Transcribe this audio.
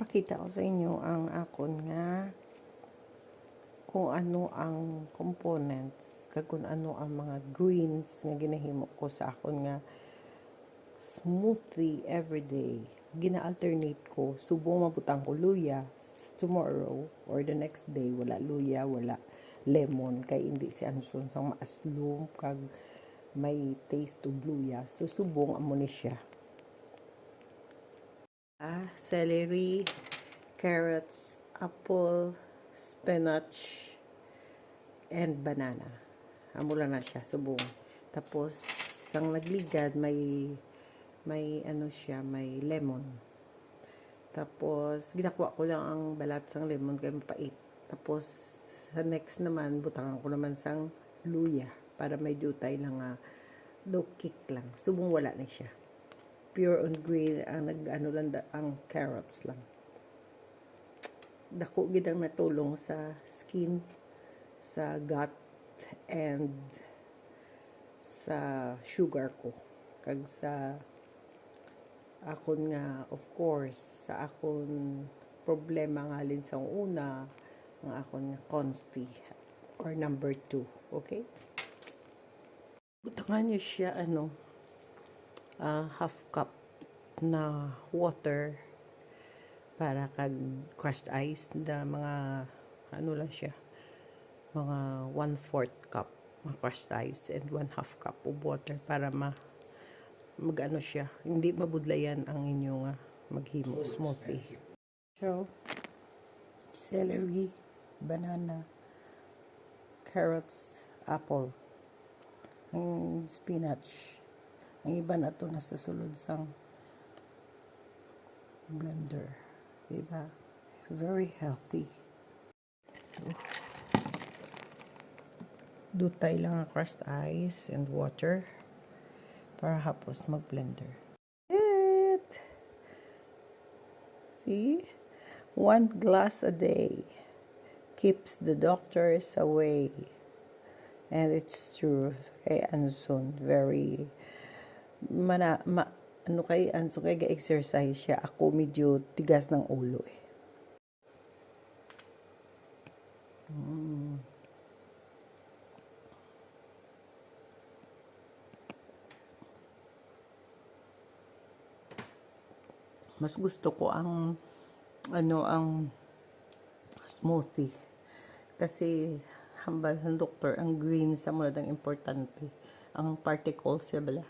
Pakita ko sa inyo ang akon nga kung ano ang components kag kung ano ang mga greens nga ginahimo ko sa akon nga smoothie everyday. Gina-alternate ko, subong mabutang ko luya tomorrow or the next day wala luya, wala lemon kay hindi si Anson sang maaslom kag may taste of luya. So subong amo ni siya. Celery, carrots, apple, spinach, and banana. Amo lang na siya, subong. Tapos, sang nagligad, may ano siya, may lemon. Tapos, ginakuha ko lang ang balat sang lemon kaya mapait. Tapos, sa next naman, butangan ko naman sang luya para may dutay lang low kick lang. Subong wala na siya. Pure on green, ang nag-ano lang ang carrots lang. Dako gid ang natulong sa skin, sa gut, and sa sugar ko. Kag sa akon nga, of course, sa akon problema nga alin sa una, ang akon nga consti or number 2. Okay? Butangan niyo siya, half cup na water para kag crushed ice na mga ano lang siya, mga 1/4 cup mga crushed ice and 1/2 cup of water para mag-ano siya, hindi mabudlayan ang inyong maghimo smoothie. So, celery, banana, carrots, apple, ang spinach. Ang iba na ito nasa sulod sang blender. Diba? Very healthy. Dutay lang ang crushed ice and water para hapos mag-blender. It! See? 1 glass a day keeps the doctors away. And it's true. Kay Anson, very ano kay Anson kay ga-exercise siya. Ako medyo tigas ng ulo eh. Mas gusto ko ang smoothie kasi hambal ng doktor ang green sa mga importante ang particles siya bala